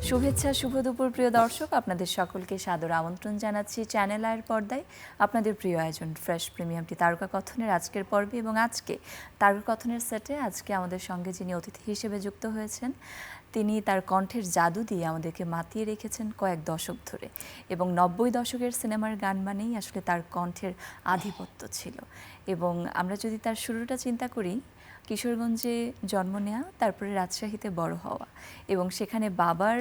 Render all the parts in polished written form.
শুভেচ্ছা, শুভ দুপুর প্রিয় দর্শক, আপনাদের সকলকে সাদর আমন্ত্রণ জানাচ্ছি চ্যানেল আয়ের পর্দায় আপনাদের প্রিয় আয়োজন ফ্রেশ প্রিমিয়ামটি তারকা কথনের আজকের পর্বে। এবং আজকে তারকা কথনের সেটে আজকে আমাদের সঙ্গে যিনি অতিথি হিসেবে যুক্ত হয়েছেন তিনি তার কণ্ঠের জাদু দিয়ে আমাদেরকে মাতিয়ে রেখেছেন কয়েক দশক ধরে। এবং 90 দশকের সিনেমার গান মানেই আসলে তার কণ্ঠের আধিপত্য ছিল। এবং আমরা যদি তার শুরুটা চিন্তা করি, কিশোরগঞ্জে জন্ম নেওয়া, তারপরে রাজশাহীতে বড় হওয়া এবং সেখানে বাবার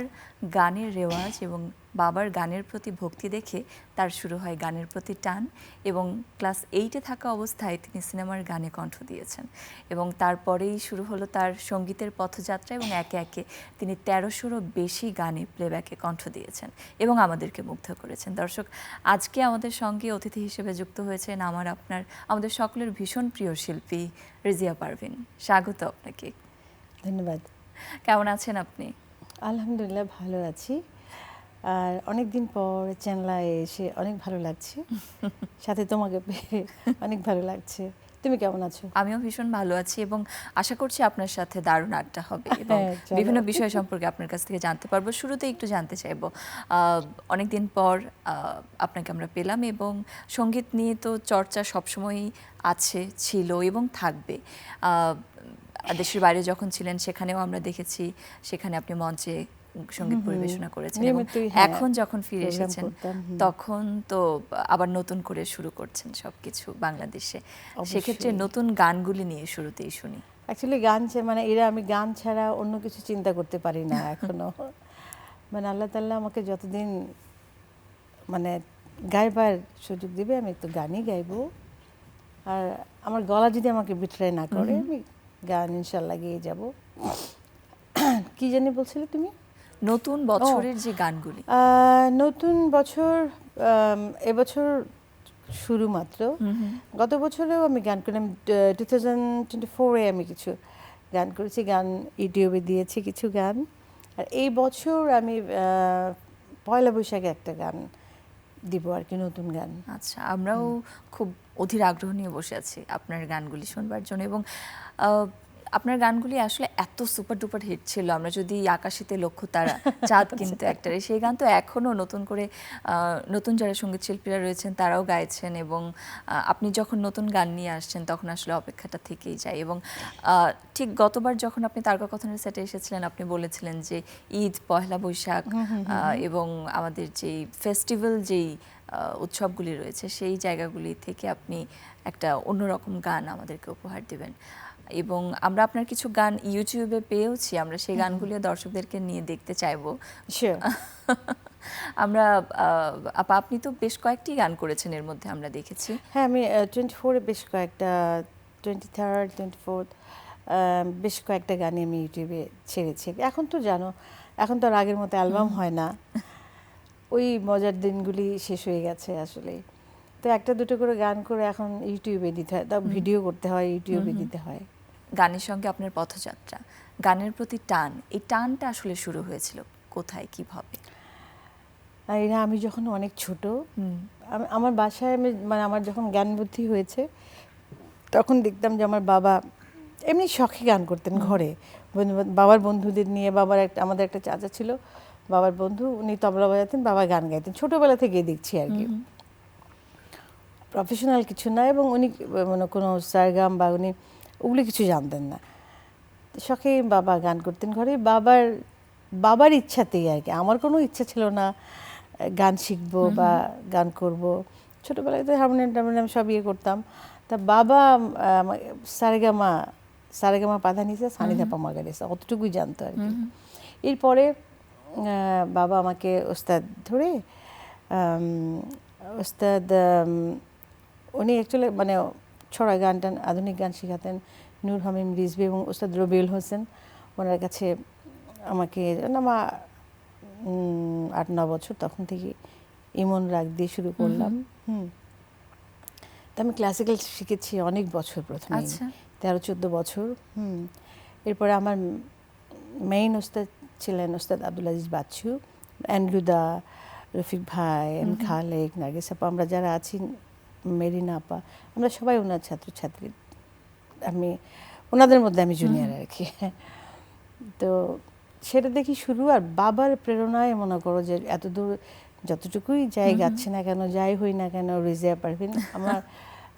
গানের রেওয়াজ এবং বাবার গানের প্রতি ভক্তি দেখে তার শুরু হয় গানের প্রতি টান। এবং ক্লাস 8-এ থাকা অবস্থায় তিনি সিনেমার গানে কণ্ঠ দিয়েছেন এবং তারপরেই শুরু হলো তার সঙ্গীতের পথযাত্রা এবং একে একে তিনি 1300-রও বেশি গানে প্লেব্যাকে কণ্ঠ দিয়েছেন এবং আমাদেরকে মুগ্ধ করেছেন। দর্শক, আজকে আমাদের সঙ্গে অতিথি হিসেবে যুক্ত হয়েছেন আমাদের সকলের ভীষণ প্রিয় শিল্পী রিজিয়া পারভিন। স্বাগত আপনাকে। ধন্যবাদ। কেমন আছেন আপনি? আলহামদুলিল্লাহ ভালো আছি। আর অনেক দিন পর চ্যানেলে এসে অনেক ভালো লাগছে। সাথে তোমাকে পেয়ে অনেক ভালো লাগছে। তুমি কেমন আছো? আমিও ভীষণ ভালো আছি এবং আশা করছি আপনার সাথে দারুণ আড্ডা হবে এবং চলো। বিভিন্ন বিষয় সম্পর্কে আপনার কাছ থেকে জানতে পারবো। শুরুতে একটু জানতে চাইবো, অনেকদিন পর আপনাকে আমরা পেলাম এবং সঙ্গীত নিয়ে তো চর্চা সবসময়ই আছে, ছিল এবং থাকবে। দেশের বাইরে যখন ছিলেন সেখানেও আমরা দেখেছি, সেখানে আপনি মঞ্চে সঙ্গীত পরিবেশনা করেছেন এবং এখন যখন ফিরে এসেছেন তখন তো আবার নতুন করে শুরু করছেন সবকিছু বাংলাদেশে। সেক্ষেত্রে নতুন গানগুলি নিয়ে শুরুতেই শুনি। অ্যাকচুয়ালি মানে আমি গান ছাড়া অন্য কিছু চিন্তা করতে পারি না এখনো। মানে আল্লাহ তাআলা আমাকে যতদিন মানে গাইবার সুযোগ দিবে আমি তো গানই গাইবো। আর আমার গলা যদি আমাকে বিট্রে না করে আমি গান ইনশাল্লাহ গেয়ে যাব। কি জানি বলছিলে তুমি? নতুন বছরের যে গানগুলি। নতুন বছর এবছর শুরু মাত্র। গত বছরেও আমি গান করলাম, 2024-এ আমি কিছু গান করেছি, গান ইউটিউবে দিয়েছি কিছু গান। আর এই বছর আমি পয়লা বৈশাখে একটা গান দিব আর কি, নতুন গান। আচ্ছা, আমরাও খুব অধীর আগ্রহ নিয়ে বসে আছি আপনার গানগুলি শুনবার জন্য। এবং আপনার গানগুলি আসলে এত সুপার ডুপার হিট ছিল। আমরা যদি আকাশেতে লক্ষ্য তারা, চাঁদ কিন্তু একটারে, সেই গান তো এখনও নতুন করে নতুন যারা সঙ্গীত শিল্পীরা রয়েছেন তারাও গাইছেন। এবং আপনি যখন নতুন গান নিয়ে আসছেন তখন আসলে অপেক্ষাটা থেকেই যায়। এবং ঠিক গতবার যখন আপনি তারকা কথনের সেটে এসেছিলেন আপনি বলেছিলেন যে ঈদ, পহেলা বৈশাখ এবং আমাদের যেই ফেস্টিভ্যাল যেই উৎসবগুলি রয়েছে সেই জায়গাগুলি থেকে আপনি একটা অন্যরকম গান আমাদেরকে উপহার দেবেন। এবং আমরা আপনার কিছু গান ইউটিউবে পেয়েওছি, আমরা সেই গানগুলিও দর্শকদেরকে নিয়ে দেখতে চাইবো। আমরা আপনি তো বেশ কয়েকটি গান করেছেন এর মধ্যে আমরা দেখেছি। হ্যাঁ, আমি 24-এ বেশ কয়েকটা, 23rd 24th বেশ কয়েকটা গানই আমি ইউটিউবে ছেড়েছি। এখন তো জানো, এখন তো আর আগের মতো অ্যালবাম হয় না, ওই মজার দিনগুলি শেষ হয়ে গেছে আসলে। তো একটা দুটো করে গান করে এখন ইউটিউবে দিতে হয়, তাও ভিডিও করতে হয়, ইউটিউবে দিতে হয়। গানের সঙ্গে আপনার পথযাত্রা, গানের প্রতি টান, এই টানটা আসলে শুরু হয়েছিল কোথায়, কিভাবে? এরা আমি যখন অনেক ছোট, আমার বাসায় মানে আমার যখন জ্ঞান বুদ্ধি হয়েছে তখন দেখতাম যে আমার বাবা এমনি শখে গান করতেন ঘরে, বাবার বন্ধুদের নিয়ে। আমাদের একটা চাচা ছিল, বাবার বন্ধু, উনি তবলা বাজাতেন, বাবা গান গাইতেন। ছোটোবেলা থেকেই দেখছি আর কি, প্রফেশনাল কিছু না। এবং উনি মানে কোনো সারগাম বা উনি ওগুলি কিছু জানতেন না, শখে বাবা গান করতেন ঘরে। বাবার ইচ্ছাতেই আর কি, আমার কোনো ইচ্ছা ছিল না গান শিখবো বা গান করব। ছোটোবেলায় তো হারমোনিয়াম সব করতাম। তা বাবা সারেগামা পাধা নিচে সানিধাপা মাগারিসা অতটুকুই জানতো আর কি। এরপরে বাবা আমাকে ওস্তাদ ধরে, ওস্তাদ উনি অ্যাকচুয়ালি মানে ছড়া গান টান আধুনিক গান শেখাতেন, নূর হামিম রিজভী এবং ওস্তাদ রবিউল হোসেন, ওনার কাছে আমাকে আমার 8-9 বছর তখন থেকে ইমন রাগ দিয়ে শুরু করলাম। তো আমি ক্লাসিক্যাল শিখেছি অনেক বছর, প্রথমে 13-14 বছর। এরপরে আমার মেইন ওস্তাদ ছিলেন ওস্তাদ আব্দুল আজিজ বাচ্চু, অ্যান্ড্রুদা, রফিক ভাই, খালেক, নার্গিস আপা, আমরা যারা আছি, মেরিনা আপা, আমরা সবাই ওনার ছাত্রছাত্রী। ওনাদের মধ্যে আমি জুনিয়র আর কি। তো সেটা দেখি শুরু, আর বাবার প্রেরণায় মনে করো যে এত দূর যতটুকুই যাই গাচ্ছি না কেন, যাই হই না কেন, রিজিয়া পারভিন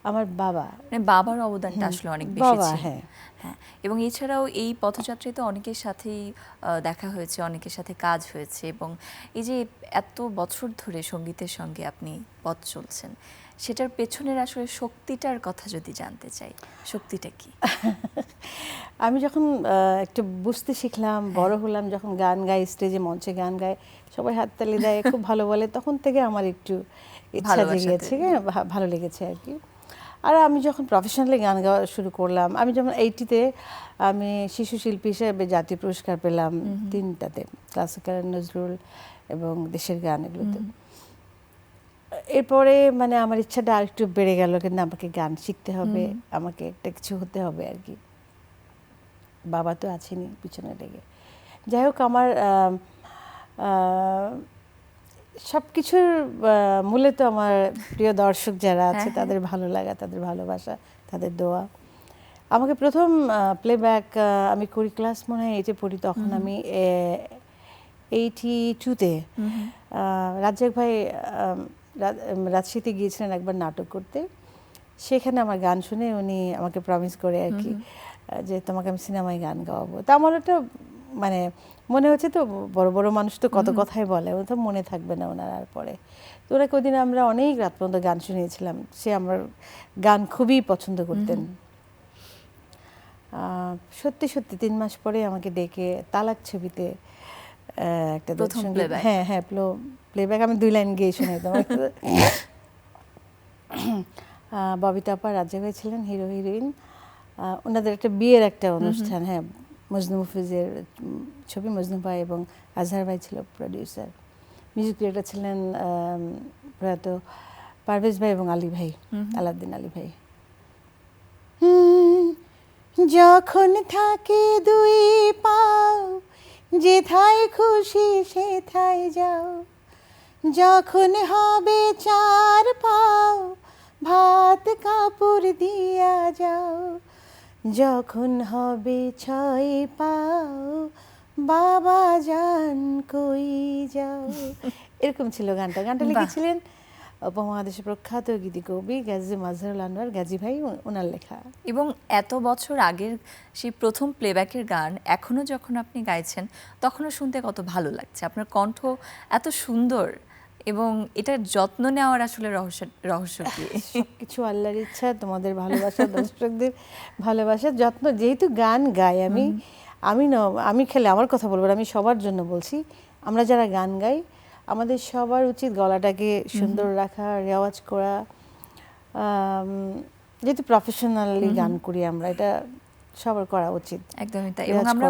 আমার বাবা, মানে বাবার অবদানটা আসলে অনেক বেশি বাবা, ছিল। হ্যাঁ। হ্যাঁ, এবং এছাড়াও এই পথযাত্রায় তো অনেকের সাথেই দেখা হয়েছে, অনেকের সাথে কাজ হয়েছে, এবং এই যে এত বছর ধরে সঙ্গীতের সঙ্গে আপনি পথ চলছেন, সেটার পেছনের আসলে শক্তিটার কথা যদি জানতে চাই, শক্তিটা কি? আমি যখন একটু বুঝতে শিখলাম, বড় হলাম, যখন গান গাই, স্টেজে মঞ্চে গান গাই, সবাই হাততালি দেয়, খুব ভালো বলে, তখন থেকে আমার একটু ইচ্ছা ভালোবাসা জেগেছে, তৈরি। ভালো লেগেছে আর কি। আর আমি যখন প্রফেশনালি গান গাওয়া শুরু করলাম, আমি যেমন 80-তে আমি শিশু শিল্পী হিসেবে জাতীয় পুরস্কার পেলাম 3টাতে, ক্লাসিক্যাল, নজরুল এবং দেশের গান, এগুলোতে। এরপরে মানে আমার ইচ্ছাটা আরেকটু বেড়ে গেল, কিন্তু আমাকে গান শিখতে হবে, আমাকে একটা কিছু হতে হবে আর কি। বাবা তো আছেনই পিছনে লেগে। যাই হোক, আমার সব কিছুর মূলে তো আমার প্রিয় দর্শক যারা আছে, তাদের ভালো লাগা, তাদের ভালোবাসা, তাদের দোয়া। আমাকে প্রথম প্লেব্যাক আমি করি ক্লাস মনে হয় 8-এ পড়ি, তখন আমি 82-তে রাজ্জাক ভাই রাজশাহীতে গিয়েছিলেন একবার নাটক করতে। সেখানে আমার গান শুনে উনি আমাকে প্রমিস করে আর কি যে তোমাকে আমি সিনেমায় গান গাওয়াবো। তা আমার ওটা মানে মনে হচ্ছে তো, বড় বড় মানুষ তো কত কথাই বলে, ও তো মনে থাকবে না ওনার। আর পরে তো ওনাকে ওই দিন আমরা অনেক রাত পর্যন্ত গান শুনিয়েছিলাম। সে আমার গান খুবই পছন্দ করতেন। সত্যি সত্যি 3 মাস পরে আমাকে ডেকে তালাক ছবিতে একটা হ্যাঁ হ্যাঁ প্লেব্যাক আমি 2 লাইন গেয়ে শোনাইতাম। ববিতা আপা, রাজ্জাক ভাই ছিলেন হিরো হিরোইন, ওনাদের একটা বিয়ের একটা অনুষ্ঠান, হ্যাঁ, মজনু মফিজের ছবি, মজনু ভাই এবং আজহার ভাই ছিল প্রডিউসার, মিউজিক ডিরেক্টর ছিলেন প্রয়াত পারভেজ ভাই এবং আলী ভাই, আলাউদ্দিন আলী ভাই। যখন থাকে 2 পাও, যেথায় খুশি সেথায় যাও, যখন হবে 4 পাও, ভাত কাপড় দিয়া যাও, যখন হবে 6 পাও, বাবা জান কই যাও। এরকম ছিল গানটা। গানটা লিখেছিলেন উপমহাদেশের প্রখ্যাত গীতি কবি গাজী মাজহারুল আনোয়ার গাজী ভাই, ওনার লেখা। এবং এত বছর আগের সেই প্রথম প্লেব্যাকের গান এখনো যখন আপনি গাইছেন, তখনও শুনতে কত ভালো লাগছে। আপনার কণ্ঠ এত সুন্দর, এবং এটার যত্ন নেওয়ার আসলে রহস্য কি? সবকিছু আল্লাহর ইচ্ছা, তোমাদের ভালোবাসা, দর্শকদের ভালোবাসা, যত্ন। যেহেতু গান গাই আমি খেলে আমার কথা বলবো, আমি সবার জন্য বলছি, আমরা যারা গান গাই আমাদের সবার উচিত গলাটাকে সুন্দর রাখা, রেওয়াজ করা। যেহেতু প্রফেশনালি গান করি আমরা, এটা সবার করা উচিত। একদমই তাই। এবং আমরা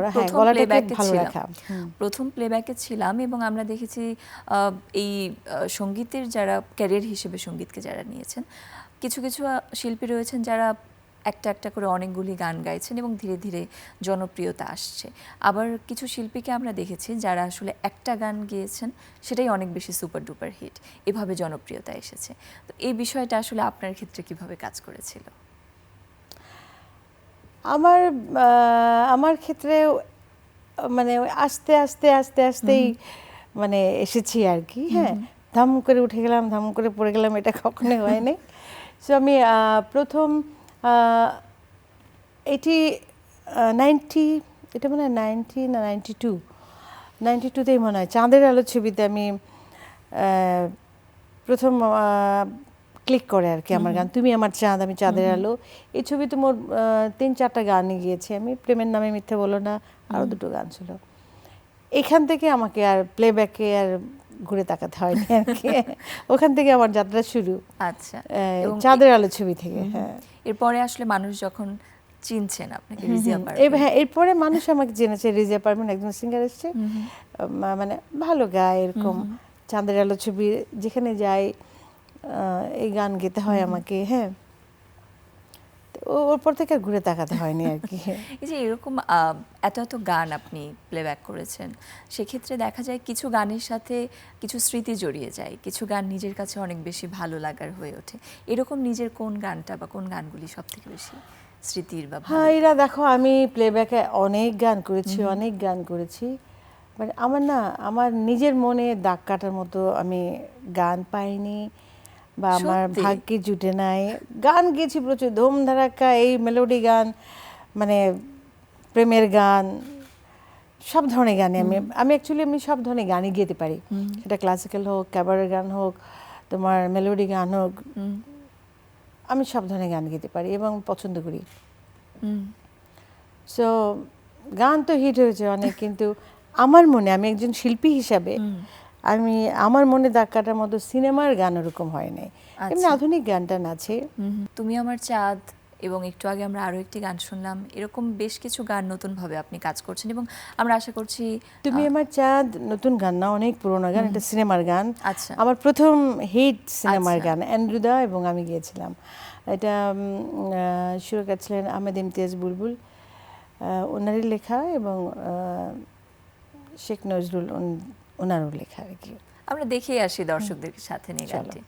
প্রথম প্লেব্যাকে ছিলাম, এবং আমরা দেখেছি এই সঙ্গীতের যারা ক্যারিয়ার হিসেবে সঙ্গীতকে যারা নিয়েছেন, কিছু কিছু শিল্পী রয়েছেন যারা একটা একটা করে অনেকগুলি গান গাইছেন এবং ধীরে ধীরে জনপ্রিয়তা আসছে। আবার কিছু শিল্পীকে আমরা দেখেছি যারা আসলে একটা গান গেয়েছেন, সেটাই অনেক বেশি সুপার ডুপার হিট, এভাবে জনপ্রিয়তা এসেছে। তো এই বিষয়টা আসলে আপনার ক্ষেত্রে কিভাবে কাজ করেছিল? আমার ক্ষেত্রে মানে আস্তে আস্তে আস্তে আস্তেই মানে এসেছি আর কি। হ্যাঁ, ধাম করে উঠে গেলাম, ধাম করে পড়ে গেলাম, এটা কখনোই হয়নি। সো আমি প্রথম 90 এটা মনে হয় 90 না 92তেই মনে হয়, চাঁদের আলো ছবিতে আমি প্রথম ক্লিক করে আর কি আমার গান, তুমি আমার চাঁদ আমি চাঁদের আলো। এই ছবিতে মোর 3-4টা গানই গিয়েছি আমি, প্রেমের নামে মিথ্যে বলো না, আরও 2টো গান ছিল। এখান থেকে আমাকে আর প্লেব্যাকে আর ঘুরে তাকাতে হয়নি আর কি। ওখান থেকে আমার যাত্রা শুরু। আচ্ছা, চাঁদের আলো ছবি থেকে। হ্যাঁ, এরপরে আসলে মানুষ যখন চিনছেন আপনাকে, রিজিয়া পারভিন। হ্যাঁ, এরপরে মানুষ আমাকে জেনেছে, রিজিয়া পারভিন একজন সিঙ্গার এসছে, মানে ভালো গায় এরকম। চাঁদের আলো ছবি যেখানে যাই এই গান গেতে হয় আমাকে। হ্যাঁ, ওর পর থেকে আর ঘুরে তাকাতে হয়নি আর কি। এই যে এরকম এত এত গান আপনি প্লেব্যাক করেছেন, সেক্ষেত্রে দেখা যায় কিছু গানের সাথে কিছু স্মৃতি জড়িয়ে যায়, কিছু গান নিজের কাছে অনেক বেশি ভালো লাগার হয়ে ওঠে। এরকম নিজের কোন গানটা বা কোন গানগুলি সব থেকে বেশি স্মৃতির বা? হ্যাঁ, এরা দেখো, আমি প্লেব্যাকে অনেক গান করেছি, অনেক গান করেছি। মানে আমার নিজের মনে দাগ কাটার মতো আমি গান পাইনি বা আমার সত্যি? ভাগ্যে জুটে নাই। গান গেয়েছি প্রচুর, ধুম ধারাক্কা, এই মেলোডি গান, মানে প্রেমের গান, সব ধরনের গানে আমি অ্যাকচুয়ালি আমি সব ধরনের গানই গেতে পারি। সেটা ক্লাসিক্যাল হোক, ক্যাবারের গান হোক, তোমার মেলোডি গান হোক, আমি সব ধরনের গান গেতে পারি এবং পছন্দ করি। সো গান তো হিট হয়েছে অনেক, কিন্তু আমার মনে, আমি একজন শিল্পী হিসাবে আমার মনে দাগ কাটার মতো সিনেমার গান ওরকম হয় নাই। এমনি আধুনিক গান টান আছে। তুমি আমার চাঁদ এবং একটু আগে আমরা আরো একটি গান শুনলাম, এরকম বেশ কিছু গান নতুন ভাবে আপনি কাজ করছেন এবং আমরা আশা করছি। তুমি আমার চাঁদ নতুন গান না, অনেক পুরোনো গান, এটা সিনেমার গান। আচ্ছা, আমার প্রথম হিট সিনেমার গান, অ্যান্ড্রুদা এবং আমি গিয়েছিলাম। এটা সুরকার ছিলেন আহমেদ ইমতিয়াজ বুলবুল, ওনারই লেখা, এবং শেখ নজরুল ওনারও লেখা আর কি। আমরা দেখে আসি দর্শকদের সাথে নিয়ে গানটি।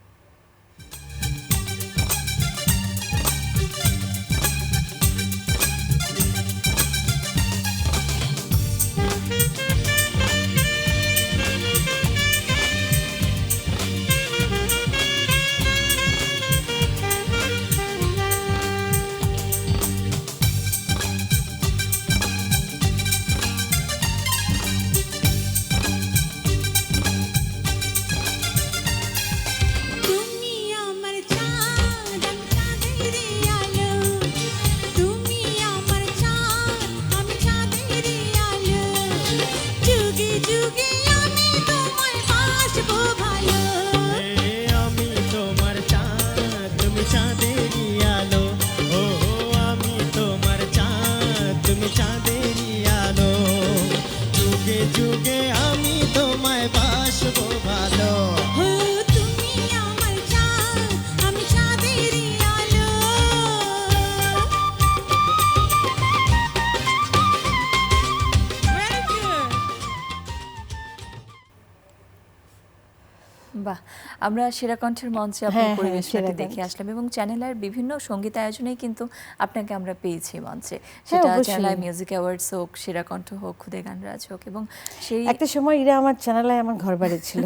বাহ, আমরা সেরা কণ্ঠের মঞ্চে আপনার পরিবেশনাটি দেখে আসলাম এবং চ্যানেলের বিভিন্ন সঙ্গীত আয়োজনেই কিন্তু আপনাকে আমরা পেয়েছি মঞ্চে, সেটা চ্যানেল মিউজিক অ্যাওয়ার্ডস হোক, সেরা কণ্ঠ হোক, খুদে গানরাজ হোক, এবং সেই একটা সময় এরা আমার চ্যানেলে আমার ঘর বাড়ি ছিল,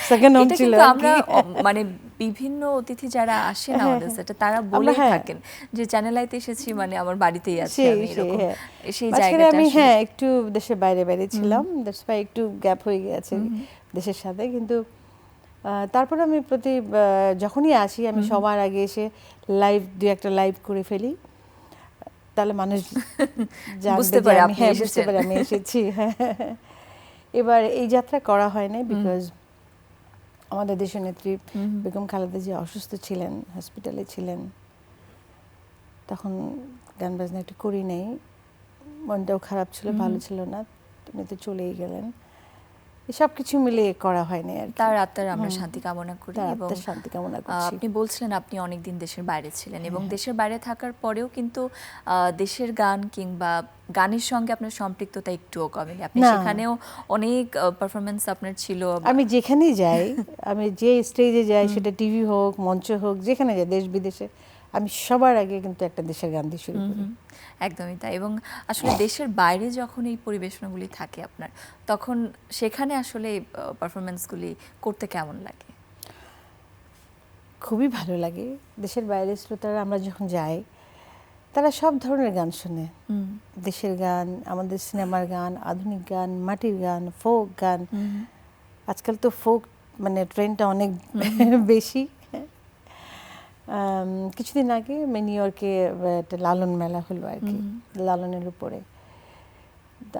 সেকেন্ড হোম ছিল। আমরা মানে বিভিন্ন অতিথি যারা আসেন আমাদের সেটা তারা বলে থাকেন যে চ্যানেলাইতে এসেছি মানে আমার বাড়িতেই আছি আমি, এরকম সেই জায়গাটা। আমি একটু দেশের বাইরে বাইরে ছিলাম, দ্যাটস ওয়াই একটু গ্যাপ হয়ে গেছে দেশের সাথে, কিন্তু তারপর আমি যখনই আসি আমি সবার আগে এসে একটা লাইভ করে ফেলি, তাহলে মানুষ বুঝতে পারে আমি এসেছি। এবার এই যাত্রা করা হয় না, বিকজ আমাদের দেশের নেত্রী বেগম খালেদা জিয়া অসুস্থ ছিলেন, হসপিটালে ছিলেন, তখন গান বাজনা একটু করি নাই, মনটাও খারাপ ছিল, ভালো ছিল না, উনি তো চলেই গেলেন। সব কিছু মিলে করা হয়নি আর তার আত্মার আমরা শান্তি কামনা করি এবং শান্তি কামনা করছি। আপনি বলছিলেন আপনি অনেকদিন দেশের বাইরে ছিলেন এবং দেশের বাইরে থাকার পরেও কিন্তু দেশের গান কিংবা গানের সঙ্গে আপনার সম্পৃক্ততা একটুও কমেনি, আপনি সেখানেও অনেক পারফরমেন্স আপনার ছিল। আমি যেখানেই যাই, আমি যে স্টেজে যাই, সেটা টিভি হোক, মঞ্চ হোক, যেখানে যাই দেশ বিদেশে, আমি সবার আগে কিন্তু একটা দেশের গান দিয়ে শুরু করি। একদমই তাই। এবং আসলে দেশের বাইরে যখন এই পরিবেশনাগুলি থাকে আপনার, তখন সেখানে আসলে পারফরমেন্সগুলি করতে কেমন লাগে? খুবই ভালো লাগে। দেশের বাইরের শ্রোতারা আমরা যখন যাই, তারা সব ধরনের গান শোনে, দেশের গান, আমাদের সিনেমার গান, আধুনিক গান, মাটির গান, ফোক গান। আজকাল তো ফোক মানে ট্রেন্ডটা অনেক বেশি। কিছুদিন আগে নিউ ইয়র্কে একটা লালন মেলা হলো আর কি, লালনের উপরে,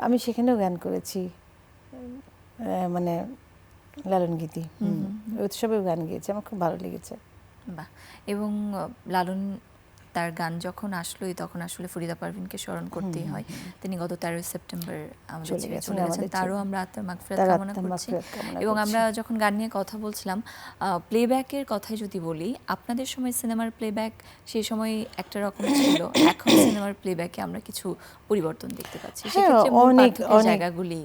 আমি সেখানেও গান করেছি, মানে লালন গীতি উৎসবেও গান গিয়েছি, আমার খুব ভালো লেগেছে। বাহ। এবং লালন তার গান যখন আসলোই তখন আসলে ফরিদা পারভিনকে স্মরণ করতেই হয়। তিনি গত 13 সেপ্টেম্বর আমাদের ছেড়ে চলে গেছেন, তারও আমরা আত্মার মাগফিরাত কামনা করছি। এবং আমরা যখন গান নিয়ে কথা বলছিলাম, প্লেব্যাকের কথাই যদি বলি, আপনাদের সময় সিনেমার প্লেব্যাক সেই সময় একটা রকম ছিল, এখন সিনেমার প্লেব্যাকে আমরা কিছু পরিবর্তন দেখতে পাচ্ছি, সেক্ষেত্রে অনেক জায়গাগুলি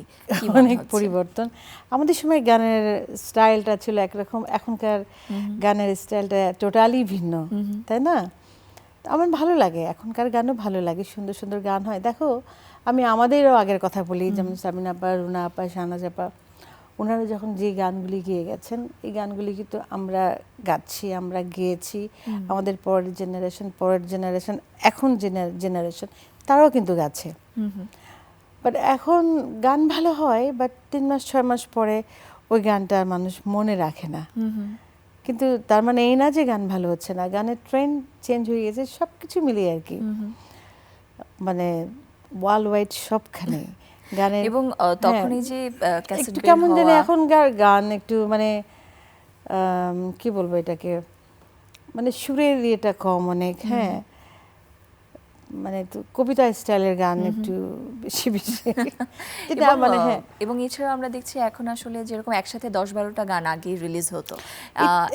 অনেক পরিবর্তন। আমাদের সময় গানের স্টাইলটা ছিল একরকম, এখনকার গানের স্টাইলটা টোটালি ভিন্ন, তাই না? আমার ভালো লাগে, এখনকার গানও ভালো লাগে, সুন্দর সুন্দর গান হয়। দেখো আমি আমাদেরও আগের কথা বলি, যেমন সাবিনা আপা, রুনা আপা, শাহনাজ আপা, ওনারা যখন যে গানগুলি গেয়ে গেছেন, এই গানগুলি কিন্তু আমরা গাচ্ছি, আমরা গেয়েছি। আমাদের পরের জেনারেশন এখন জেনারেশন তারাও কিন্তু গাচ্ছে। বাট এখন গান ভালো হয়, বাট 3 মাস 6 মাস পরে ওই গানটা মানুষ মনে রাখে না। কিন্তু তার মানে এই না যে গান ভালো হচ্ছে না, গানের ট্রেন্ড চেঞ্জ হয়ে গেছে, সব কিছু মিলিয়ে আর কি। মানে ওয়ার্ল্ড ওয়াইড সবখানে গানের এবং তখনই যে ক্যাসেট একটু বের কেমন জানি হওয়া, এখনকার গান একটু মানে কি বলবো এটাকে, মানে সুরের ইয়েটা কম অনেক, হ্যাঁ, মানে একটু কবিতা স্টাইলের গান একটু বেশি বেশি যেটা এবং, মানে হ্যাঁ, এবং এছাড়া আমরা দেখছি এখন আসলে যেরকম একসাথে 10-12টা গান আগে রিলিজ হতো,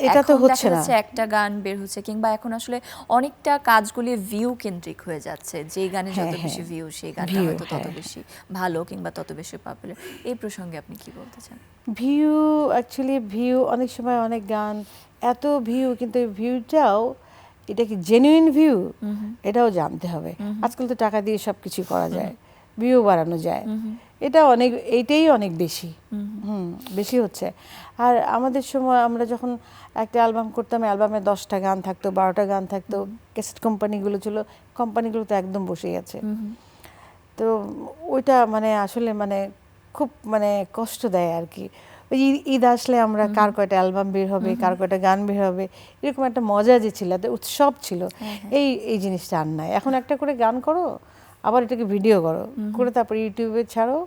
এটা তো এখন হচ্ছে দেখা না। যাচ্ছে একটা গান বের হচ্ছে, কিংবা এখন আসলে অনেকটা কাজগুলি ভিউ কেন্দ্রিক হয়ে যাচ্ছে, যে গানে যত বেশি ভিউ সেই গানটা হয়তো তত বেশি ভালো কিংবা তত বেশি পপুলার। এই প্রসঙ্গে আপনি কি বলতে চান? ভিউ, অ্যাকচুয়ালি ভিউ অনেক সময় অনেক গান এত ভিউ, কিন্তু এই ভিউটাও এটা কি জেনুইন ভিউ এটাও জানতে হবে। আজকাল তো টাকা দিয়ে সব কিছু করা যায়, ভিউ বাড়ানো যায়, এটা অনেক, এইটাই অনেক বেশি বেশি হচ্ছে। আর আমাদের সময় আমরা যখন একটা অ্যালবাম করতাম, অ্যালবামে 10টা গান থাকতো, 12টা গান থাকতো, ক্যাসেট কোম্পানিগুলো ছিল, কোম্পানিগুলো তো একদম বসে গেছে। তো ওইটা মানে আসলে মানে খুব মানে কষ্ট দেয় আর কি। ওই ঈদ আসলে আমরা কার কয়টা অ্যালবাম বের হবে, কার কয়টা গান বের হবে, এরকম একটা মজা যে ছিল, একটা উৎসব ছিল, এই জিনিসটা আর নাই। এখন একটা করে গান করো, আবার এটাকে ভিডিও করো, করে তারপরে ইউটিউবে ছাড়ো,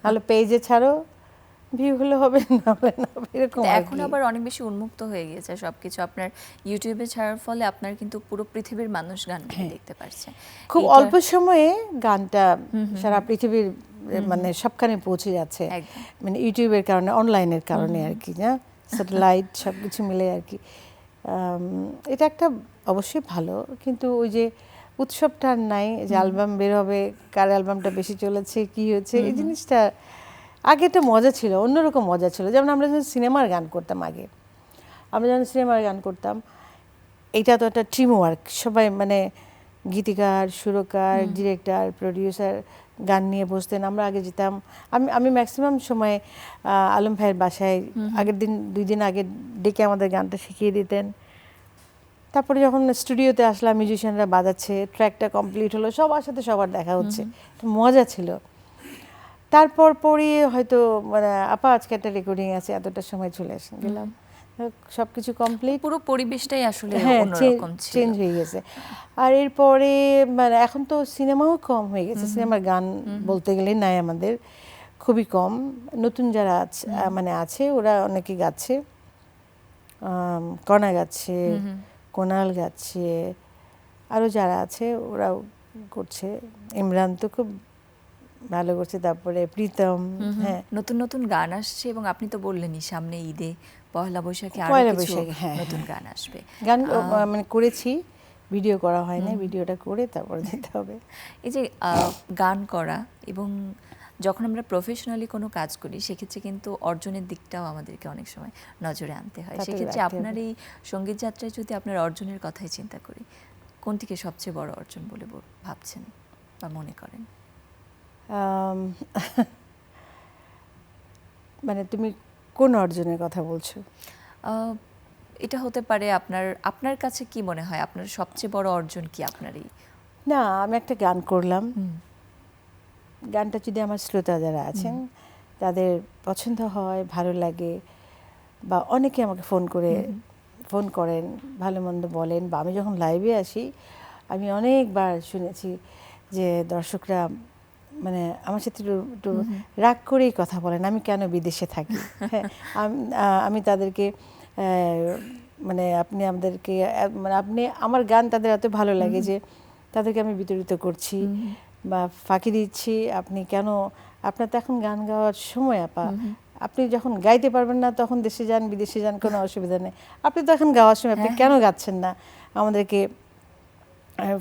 নাহলে পেজে ছাড়ো, ভিউ হলে হবে, না হলে না হবে, এরকম আর এখন কি। আবার অনেক বেশি উন্মুক্ত হয়ে গিয়েছে সবকিছু, আপনার ইউটিউবে ছাড়ার ফলে আপনার কিন্তু পুরো পৃথিবীর মানুষ গানগুলো দেখতে পারছে। খুব এটা- অল্প সময়ে গানটা সারা পৃথিবীর মানে সবখানে পৌঁছে যাচ্ছে, একদম। মানে ইউটিউবের কারণে, অনলাইনের কারণে আর কি, না স্যাটেলাইট সব কিছু মিলে আর কি। এটা একটা অবশ্যই ভালো, কিন্তু ওই যে উৎসবটা আর নাই, যে অ্যালবাম বের হবে, কার অ্যালবামটা বেশি চলেছে, কি হয়েছে, এই জিনিসটা আগে একটা মজা ছিল, অন্যরকম মজা ছিল। যেমন আমরা যখন সিনেমার গান করতাম আগে, আমরা যখন সিনেমার গান করতাম, এইটা তো একটা টিম ওয়ার্ক, সবাই মানে গীতিকার, সুরকার, ডিরেক্টর, প্রডিউসার গান নিয়ে বসতেন। আমরা আগে যেতাম, আমি ম্যাক্সিমাম সময় আলম ভাইয়ের বাসায় আগের দিন 2 দিন আগে ডেকে আমাদের গানটা শিখিয়ে দিতেন। তারপরে যখন স্টুডিওতে আসলাম, মিউজিশিয়ানরা বাজাচ্ছে, ট্র্যাকটা কমপ্লিট হলো, সবার সাথে সবার দেখা হচ্ছে, তো মজা ছিল। তারপর পরে হয়তো মানে আপা আজকে একটা রেকর্ডিং আছে, এতটা সময় চলে আসেন, গেলাম, সব কিছু কমপ্লিট, পুরো পরিবেশটাই আসলে হ্যাঁ অন্যরকম ছিল। চেঞ্জ হয়ে গেছে। আর এরপরে মানে এখন তো সিনেমাও কম হয়ে গেছে, সিনেমার গান বলতে গেলে নাই আমাদের, খুবই কম। নতুন যারা আছে মানে আছে, ওরা অনেকে গাচ্ছে, কণা গাচ্ছে, কোনাল গাচ্ছে, আরও যারা আছে ওরাও করছে। ইমরান তো খুব ভালো করছে, তারপরে প্রীতম, হ্যাঁ নতুন নতুন গান আসছে, এবং আপনি তো বললেনই সামনে ঈদে পয়লা বৈশাখে আরো পয়লা কিছু বৈশাখে, হ্যাঁ, নতুন গান আসবে। গান মানে করেছি, ভিডিও করা হয় না, ভিডিওটা করে তারপরে দিতে হবে। এই যে গান করা, এবং যখন আমরা প্রফেশনালি কোনো কাজ করি সেক্ষেত্রে কিন্তু অর্জনের দিকটাও আমাদেরকে অনেক সময় নজরে আনতে হয়। তা তো সেক্ষেত্রে রাখতে আপনার হবে। এই সঙ্গীত যাত্রায় যদি আপনার অর্জনের কথাই চিন্তা করি, কোনটিকে সবচেয়ে বড় অর্জন বলে ভাবছেন বা মনে করেন? মানে তুমি কোন অর্জনের কথা বলছো? এটা হতে পারে আপনার আপনার কাছে কি মনে হয় আপনার সবচেয়ে বড় অর্জন কি আপনার এই? না, আমি একটা গান করলাম, গানটা যদি আমার শ্রোতা যারা আছেন তাদের পছন্দ হয়, ভালো লাগে, বা অনেকে আমাকে ফোন করেন, ভালো মন্দ বলেন, বা আমি যখন লাইভে আসি আমি অনেকবার শুনেছি যে দর্শকরা মানে আমার সাথে একটু রাগ করেই কথা বলেন, আমি কেন বিদেশে থাকি। হ্যাঁ, আমি তাদেরকে মানে আপনি আমাদেরকে মানে আপনি আমার গান তাদের এত ভালো লাগে যে তাদেরকে আমি বিতরিত করছি বা ফাঁকি দিচ্ছি, আপনি কেন, আপনার তো এখন গান গাওয়ার সময় আপা, আপনি যখন গাইতে পারবেন না তখন দেশে যান, বিদেশে যান, কোনো অসুবিধা নেই, আপনি তো এখন গাওয়ার সময়, আপনি কেন গাচ্ছেন না, আমাদেরকে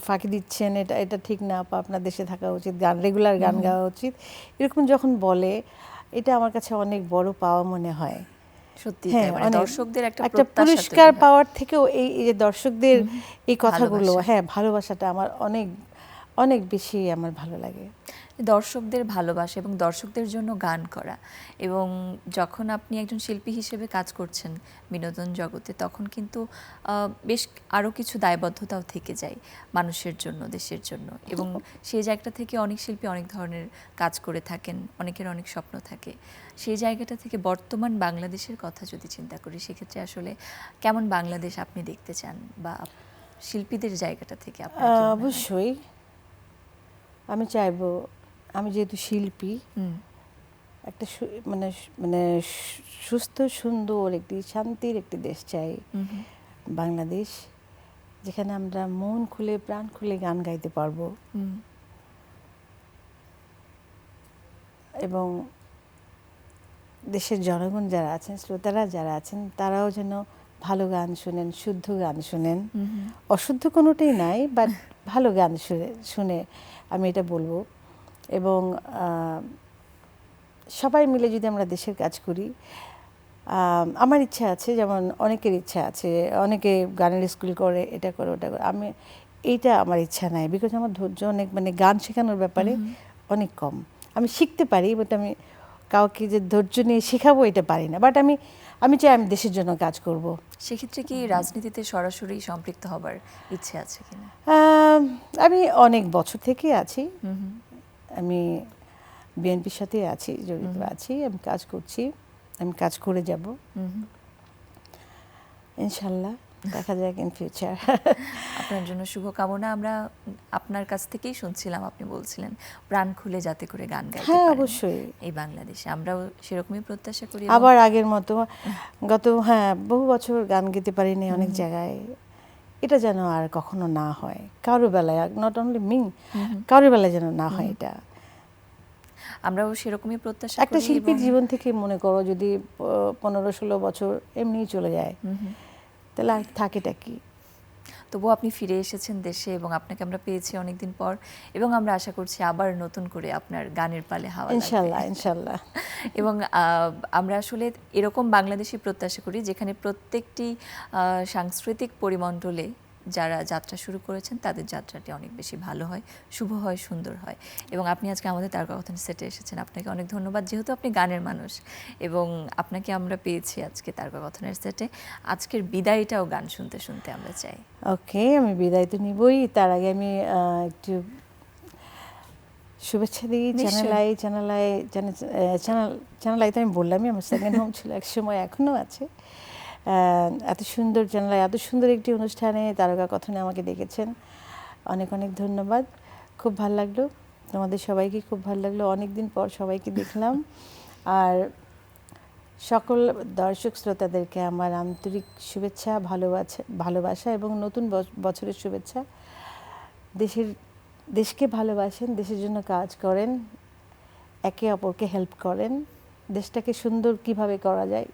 ফাঁকি দিচ্ছেন, এটা ঠিক না আপা, আপনার দেশে থাকা উচিত, রেগুলার গান গাওয়া উচিত, এরকম যখন বলে, এটা আমার কাছে অনেক বড় পাওয়া মনে হয়। সত্যি হ্যাঁ, তাই, মানে দর্শকদের একটা একটা প্রত্যাশা পুরস্কার তৈরি হয়। পাওয়ার থেকেও এই যে দর্শকদের এই কথাগুলো, ভালোবাসা। হ্যাঁ, ভালোবাসাটা আমার অনেক অনেক বেশি আমার ভালো লাগে। দর্শকদের ভালোবাসা এবং দর্শকদের জন্য গান করা, এবং যখন আপনি একজন শিল্পী হিসেবে কাজ করছেন বিনোদন জগতে, তখন কিন্তু বেশ আরও কিছু দায়বদ্ধতাও থেকে যায় মানুষের জন্য, দেশের জন্য, এবং সেই জায়গাটা থেকে অনেক শিল্পী অনেক ধরনের কাজ করে থাকেন, অনেকের অনেক স্বপ্ন থাকে। সেই জায়গাটা থেকে বর্তমান বাংলাদেশের কথা যদি চিন্তা করি, সেক্ষেত্রে আসলে কেমন বাংলাদেশ আপনি দেখতে চান, বা শিল্পীদের জায়গাটা থেকে আপনার কি মনে হয়? অবশ্যই আমি চাইবো, আমি যেহেতু শিল্পী, একটা মানে মানে সুস্থ সুন্দর একটি শান্তির একটি দেশ চাই, বাংলাদেশ, যেখানে আমরা মন খুলে প্রাণ খুলে গান গাইতে পারবো, এবং দেশের জনগণ যারা আছেন, শ্রোতারা যারা আছেন, তারাও যেন ভালো গান শুনেন, শুদ্ধ গান শুনেন, অশুদ্ধ কোনোটাই নাই, বাট ভালো গান শুনে আমি এটা বলবো। এবং সবাই মিলে যদি আমরা দেশের কাজ করি, আমার ইচ্ছা আছে, যেমন অনেকের ইচ্ছা আছে, অনেকে গানের স্কুল করে, এটা করে ওটা করে, এইটা আমার ইচ্ছা নাই, বিকজ আমার ধৈর্য অনেক, মানে গান শেখানোর ব্যাপারে অনেক কম। আমি শিখতে পারি, বাট আমি কাউকে যে ধৈর্য নিয়ে শেখাবো এটা পারি না, বাট আমি চাই আমি দেশের জন্য কাজ করব। সেক্ষেত্রে কি রাজনীতিতে সরাসরি সম্পৃক্ত হবার ইচ্ছে আছে কিনা? আমি অনেক বছর থেকে আছি, আমি বিএনপির সাথে আছি, জড়িত আছি, আমি কাজ করছি, আমি কাজ করে যাব ইনশাল্লাহ, দেখা যাক ইন ফিউচার। আপনার জন্য শুভকামনা। আমরা আপনার কাছ থেকেই শুনছিলাম, আপনি বলছিলেন প্রাণ খুলে যাতে করে গান গাইতে হ্যাঁ, পারেন অবশ্যই এই বাংলাদেশে, আমরাও সেরকমই প্রত্যাশা করি। আবার আগের মতো বহু বছর গান গেতে পারিনি অনেক জায়গায়, এটা যেন আর কখনো না হয় কারো বেলায়, নট অনলি মি, কারো বেলায় যেন না হয় এটা। আমরাও সেরকমই প্রত্যাশা একটা করি। শিল্পীর জীবন থেকে মনে করো যদি 15-16 বছর এমনিই চলে যায়, তাহলে আর থাকেটা কি? তবুও আপনি ফিরে এসেছেন দেশে, এবং আপনাকে আমরা পেয়েছি অনেকদিন পর, এবং আমরা আশা করছি আবার নতুন করে আপনার গানের পালে হাওয়া লাগবে। ইনশাল্লাহ, ইনশাল্লাহ। এবং আমরা আসলে এরকম বাংলাদেশি প্রত্যাশা করি, যেখানে প্রত্যেকটি সাংস্কৃতিক পরিমণ্ডলে যারা যাত্রা শুরু করেছেন, তাদের যাত্রাটি অনেক বেশি ভালো হয়, শুভ হয়, সুন্দর হয়। এবং আপনি আজকে আমাদের তারকাকথন সেটে এসেছেন, আপনাকে অনেক ধন্যবাদ, যেহেতু আপনি গানের মানুষ, এবং আপনাকে আমরা পেয়েছি আজকে তারকাকথনের সেটে। আজকের বিদায়টাও গান শুনতে শুনতে আমরা চাই। ওকে, আমি বিদায় তো নিবই, তার আগে আমি একটু শুভেচ্ছা দিই চ্যানেল আই তো আমি বললামই, আমার সেকেন্ড হোম ছিল এক সময়, এখনও আছে। এত সুন্দর চ্যানেল, এত সুন্দর একটি অনুষ্ঠানে তারকা কথনে আমাকে ডেকেছেন, অনেক অনেক ধন্যবাদ। খুব ভালো লাগলো, তোমাদের সবাইকে খুব ভালো লাগলো, অনেক দিন পর সবাইকে দেখলাম। আর সকল দর্শক শ্রোতাদেরকে আমার আন্তরিক শুভেচ্ছা, ভালোবাসা এবং নতুন বছরের শুভেচ্ছা। দেশকে ভালোবাসেন, দেশের জন্য কাজ করেন, একে অপরকে হেল্প করেন, দেশটাকে সুন্দর কিভাবে করা যায়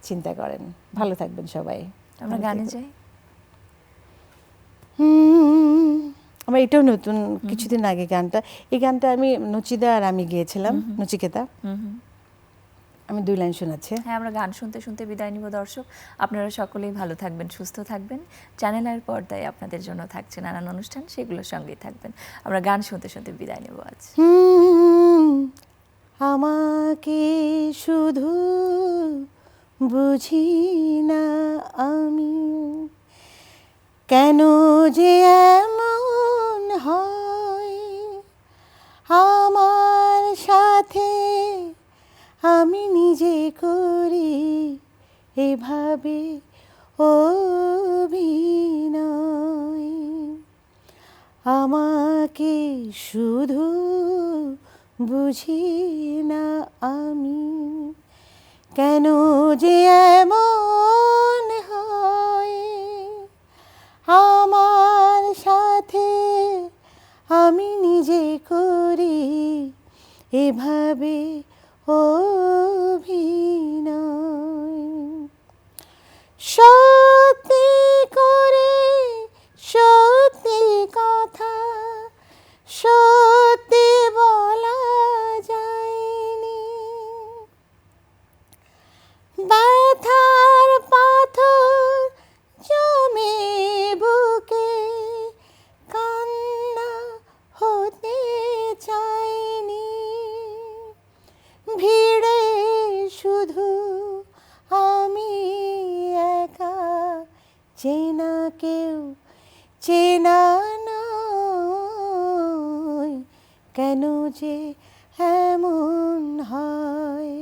চিন্তা করেন। ভালো থাকবেন সবাই। আমরা গানে যাই। আমার এটাও নতুন, কিছুদিন আগে গানটা, এই গানটা আমি নচিদা আর আমি গিয়েছিলাম, নচিকেতা। আমি 2 লাইন শোনাচ্ছি। হ্যাঁ, আমরা গান শুনতে শুনতে বিদায় নিব দর্শক। আপনারা সকলেই ভালো থাকবেন, সুস্থ থাকবেন। চ্যানেল আইয়ের পর্দায় আপনাদের জন্য থাকছে নানান অনুষ্ঠান, সেগুলোর সঙ্গেই থাকবেন। আমরা গান শুনতে শুনতে বিদায় নেব আজ। আমাকে শুধু বুঝি না আমি, কেন যে এমন হয় আমার সাথে, আমি নিজে করি এভাবে অভিনয়। আমাকে শুধু বুঝি না আমি, কেন যে এমন হয় আমার সাথে, আমি নিজে করি এভাবে অভিনয়। সত্যি করে সত্যি কথা সত্যি বলা যায়নি, ব্যথার পাথর জমে বুকে কান্না হতে চাই। আমি একা, চেনা কেউ চেনা নয়, কেন যে এমন হয়।